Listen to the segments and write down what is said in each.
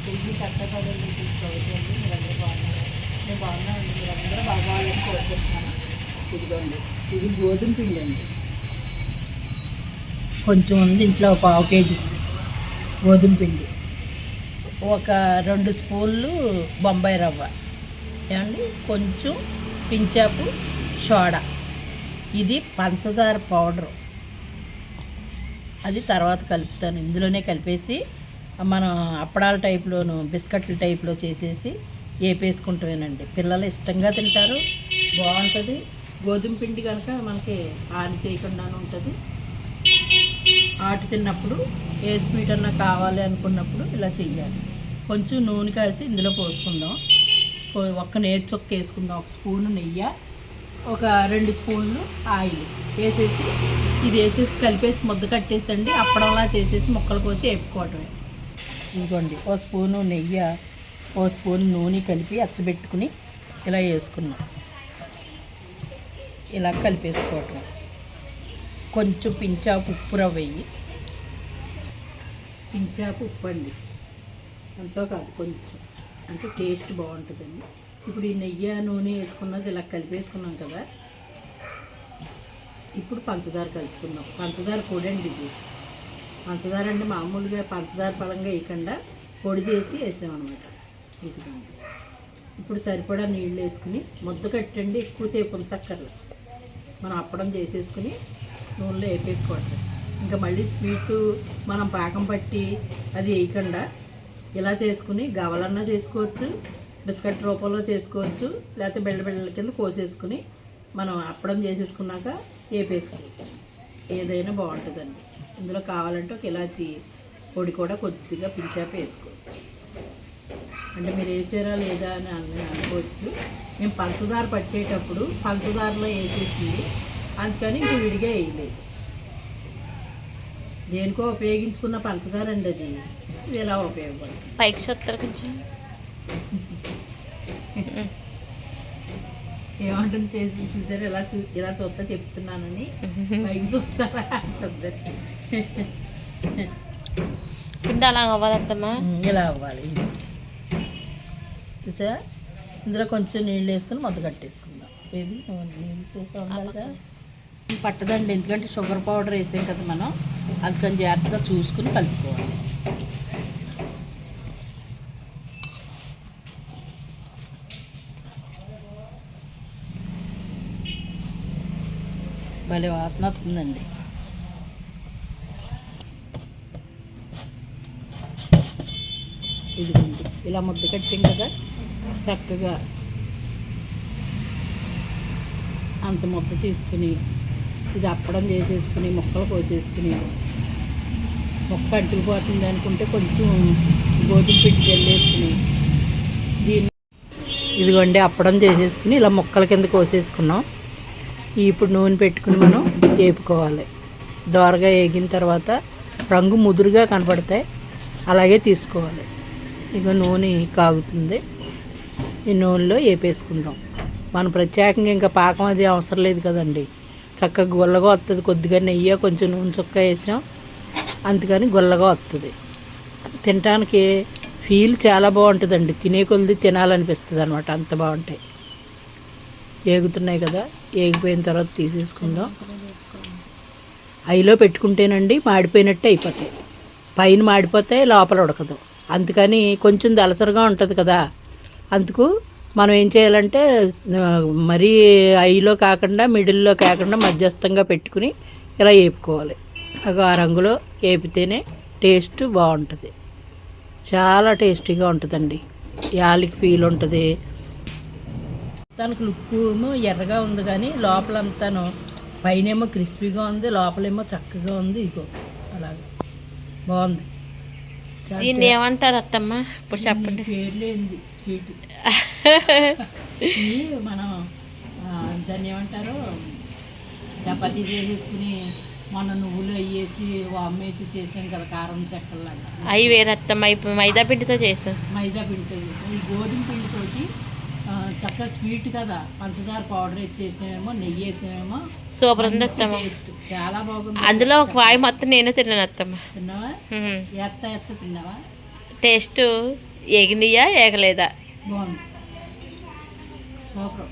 తెలిసి కష్టపడాలి తీసుకోవచ్చండి. మీరందరూ బాగున్నారు, నేను బాగున్నానండి. మీరందరూ బాగాలని కోరుకుంటున్నాను. ఇదిగోండి, ఇది గోధుమ పిండి అండి. కొంచెం ఉంది ఇంట్లో, 1/2 కేజీ గోధుమ పిండి, ఒక 2 స్పూన్లు బొంబాయి రవ్వ ఏమండి, కొంచెం పించాపు సోడా, ఇది పంచదార పౌడరు, అది తర్వాత కలుపుతాను. ఇందులోనే కలిపేసి మనం అప్పడాల టైప్లోను బిస్కెట్ల టైప్లో చేసేసి వేపేసుకుంటామేనండి. పిల్లలు ఇష్టంగా తింటారు, బాగుంటుంది. గోధుమ పిండి కనుక మనకి హాని చేయకుండా ఉంటుంది. ఆట తిన్నప్పుడు ఏ స్వీట్ అన్నా కావాలి అనుకున్నప్పుడు ఇలా చెయ్యాలి. కొంచెం నూనె కాసి ఇందులో పోసుకుందాం. ఒక్క నేతి చొక్క వేసుకుందాం, 1 స్పూను నెయ్యి, ఒక 2 స్పూన్లు ఆయిల్ వేసేసి ఇది వేసేసి కలిపేసి ముద్ద కట్టేసండి. అప్పడంలా చేసేసి ముక్కలు కోసి వేపుకోవటమే. ఇదిగోండి, 1 స్పూను నెయ్యి, 1 స్పూన్ నూనె కలిపి అచ్చబెట్టుకుని ఇలా వేసుకున్నాం. ఇలా కలిపేసుకోవటం. కొంచెం పించాపు ఉప్పు రవ్వ వేయి, పించాపు ఉప్పు అండి, ఎంతో కాదు కొంచెం, అంటే టేస్ట్ బాగుంటుందండి. ఇప్పుడు ఈ నెయ్యి నూనె వేసుకున్నది ఇలా కలిపేసుకున్నాం కదా. ఇప్పుడు పంచదార కలుపుకుందాం. పంచదార పొడి అండి ఇది. పంచదార అంటే మామూలుగా పంచదార పరంగా వేయకుండా పొడి చేసి వేసామన్నమాట. ఇదిగోండి, ఇప్పుడు సరిపడా నీళ్ళు వేసుకుని ముద్ద కట్టండి. ఎక్కువసేపు ఉంచక్కర్లేదు, మనం అప్పడం చేసేసుకుని నూనెలో వేపేసుకోవట్లేదు. ఇంకా మళ్ళీ స్వీటు మనం పాకం పట్టి అది వేయకుండా ఇలా చేసుకుని గవలన్నా చేసుకోవచ్చు, బిస్కెట్ రూపంలో చేసుకోవచ్చు, లేకపోతే బిళ్ళ కింద కోసేసుకుని మనం అప్పడం చేసేసుకున్నాక వేపేసుకోవచ్చు. ఏదైనా బాగుంటుందండి. ఇందులో కావాలంటే ఒక ఇలాచి పొడి కూడా కొద్దిగా పించాపి వేసుకోవచ్చు. అంటే మీరు వేసారా లేదా అని అనుకోవచ్చు. మేము పంచదార పట్టేటప్పుడు పంచదారలో వేసేసింది, అందుకని ఇంక విడిగా వేయలేదు. దేనికో ఉపయోగించుకున్న పంచదార అండి అది. ఇది ఎలా ఉపయోగపడుతుంది పైకి చూస్తారు కొంచెం ఏమంటుంది చేసి చూసారు, ఇలా చూస్తా చెప్తున్నానని పైకి చూస్తారా అంటుంది. పిండి అలా అవ్వాలమ్మా, ఇలా అవ్వాలి. చూసారా, ఇందులో కొంచెం నీళ్ళు వేసుకుని మొదలు కట్టేసుకుందాం. ఏది నీళ్ళు చూసా ఉండాలిగా, పట్టదండి. ఎందుకంటే షుగర్ పౌడర్ వేసాం కదా మనం, అది కొంచెం జాగ్రత్తగా చూసుకుని కలుపుకోవాలి. భలే వాసన వస్తుందండి. ఇదిగోండి, ఇలా ముద్ద కట్టాం కదా, చక్కగా అంత ముద్ద తీసుకుని ఇది అప్పడం చేసేసుకుని ముక్కలు కోసేసుకుని, ముక్క అంటుకుపోతుంది అనుకుంటే కొంచెం గోధుమ పిండి జల్లేసుకుని దీన్ని ఇదిగోండి అప్పడం చేసేసుకుని ఇలా ముక్కల కింద కోసేసుకున్నాం. ఇప్పుడు నూనె పెట్టుకుని మనం వేపుకోవాలి. దోరగా వేగిన తర్వాత రంగు ముదురుగా కనపడతాయి, అలాగే తీసుకోవాలి. ఇక నూనె కాగుతుంది, ఈ నూనెలో వేపేసుకుందాం. మనం ప్రత్యేకంగా ఇంకా పాకం అది అవసరం లేదు కదండి, చక్కగా గుల్లగా వస్తుంది. కొద్దిగా నెయ్యి కొంచెం నూనె చుక్క వేసాం, అందుకని గుల్లగా వస్తుంది. తినటానికి ఫీల్ చాలా బాగుంటుందండి, తినే కొద్ది తినాలనిపిస్తుంది అనమాట, అంత బాగుంటాయి. ఏగుతున్నాయి కదా, ఏగిపోయిన తర్వాత తీసేసుకుందాం. ఐలో పెట్టుకుంటేనండి మాడిపోయినట్టు అయిపోతాయి, పైన మాడిపోతాయి, లోపల ఉడకదు. అందుకని కొంచెం దలసరిగా ఉంటుంది కదా, అందుకు మనం ఏం చేయాలంటే మరీ ఐలో కాకుండా మిడిల్లో కాకుండా మధ్యస్థంగా పెట్టుకుని ఇలా వేపుకోవాలి. ఆ రంగులో వేపితేనే టేస్ట్ బాగుంటుంది, చాలా టేస్టీగా ఉంటుందండి. యాలకి ఫీల్ ఉంటుంది. దానికి లుక్ ఏమో ఎర్రగా ఉంది కానీ లోపలంతాను పైనేమో క్రిస్పీగా ఉంది, లోపలేమో చక్కగా ఉంది. ఇగో అలాగే బాగుంది. దీన్ని ఏమంటారు అత్తమ్మ ఇప్పుడు చెప్పండి? పేర్లేంది స్వీట్ మనం దాన్ని ఏమంటారు, చపాతీ చేసేసుకుని మొన్న నువ్వులు అయ్యేసి వామ్మేసి చేసాం కదా, కారం చెక్కల్లాగా. అవి వేరే అత్తమ్మ, ఇప్పుడు మైదా పిండితో చేసాం. మైదా పిండితో చేసాం. ఈ గోధుమ పిండితోటి చక్కగా స్వీట్ కదా, పంచదార పౌడర్ వేసేసామేమో, నెయ్యి వేసామేమో, సూపర్ ఉంది అత్తమ్మ, టేస్ట్ చాలా బాగుంది. అందులో ఒక వాయి మొత్తం నేనే తిన్నాను అత్తమ్మ. తిన్నావా? ఎత్త తిన్నావా? టేస్ట్ ఎగినియా ఏగలేదా? బాగుంది, సూపర్.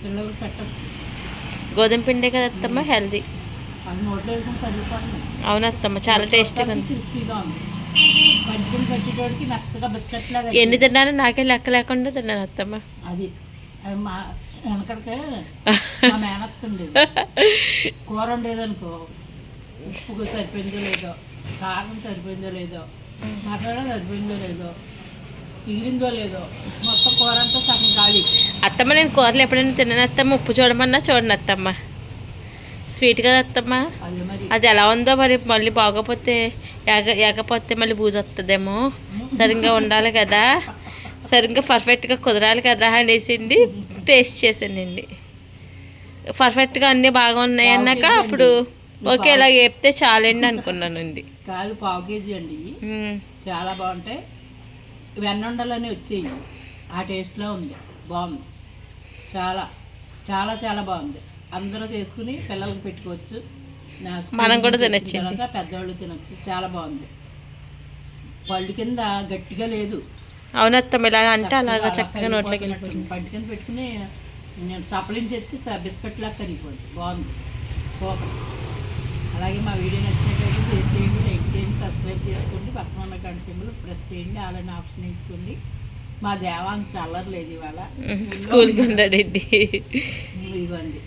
పిల్లలకు పెట్టచ్చు. గోధుమ పిండే కదా అత్తమ్మ, హెల్దీ. అది నోట్లో వేసుకుని సరిపోతుంది. అవును అత్తమ్మ, చాలా టేస్టీగా ఉంది. క్రిస్పీగా ఉంది. పట్టుకుని పెట్టేటోడికి మెత్తగా బిస్కెట్ లాగా ఎన్ని తిన్నానో నాకే లెక్క లేకుండా తిన్నాను అత్తమ్మ. అది అది మా వెనకడికే మా మేనత్త ఉండేది. కూర ఉండేదనుకో, ఉప్పు సరిపోయిందో లేదో, కారం సరిపోయిందో లేదో, మసాలా సరిపోయిందో లేదో, మిగిలిందో లేదో, మొత్తం కూర అంతా సగం ఖాళీ. అత్తమ్మ నేను కూరలు ఎప్పుడైనా తిన్నాను అత్తమ్మ, ఉప్పు చూడమన్నా చూడండి అత్తమ్మ. స్వీట్ కదా అత్తమ్మ. అదే మరి అది ఎలా ఉందో మరి, మళ్ళీ బాగోపోతే ఎగపోతే మళ్ళీ బూజు వస్తుందేమో. సరిగ్గా ఉండాలి కదా, సరిగ్గా పర్ఫెక్ట్గా కుదరాలి కదా అనేసిండి టేస్ట్ చేసానండి. పర్ఫెక్ట్గా అన్నీ బాగా ఉన్నాయి అన్నాక అప్పుడు ఓకే ఇలా చెప్తే చాలండి అనుకున్నానండి. కాదు, పావు కేజీ అండి. చాలా బాగుంటాయి. వెన్నుండలని వచ్చేయి, ఆ టేస్ట్లో ఉంది. బాగుంది, చాలా చాలా చాలా బాగుంది. అందరూ చేసుకుని పిల్లలకి పెట్టుకోవచ్చు, మనం కూడా తినచ్చు, పెద్దవాళ్ళు తినచ్చు. చాలా బాగుంది. పళ్ళు కింద గట్టిగా లేదు. అవునత్తమ్మ, ఇలా అంటే అలాగా చక్కగా నోట్లోకి పంటి కింద పెట్టుకుని చప్పలించేస్తే బిస్కెట్ లాగా కరిగిపోతుంది. బాగుంది, సూపర్. అలాగే మా వీడియో నచ్చినట్లయితే షేర్ చేయండి, లైక్ చేయండి, సబ్స్క్రైబ్ చేసుకోండి, పక్కన ఉన్న గంట సింబల్ ప్రెస్ చేయండి, అలానే ఆప్షన్ ఎంచుకోండి. మా దేవాంశ అల్లరి లేదు ఇవాళ, స్కూల్కి ఉన్నాడండి. ఇదిగోండి.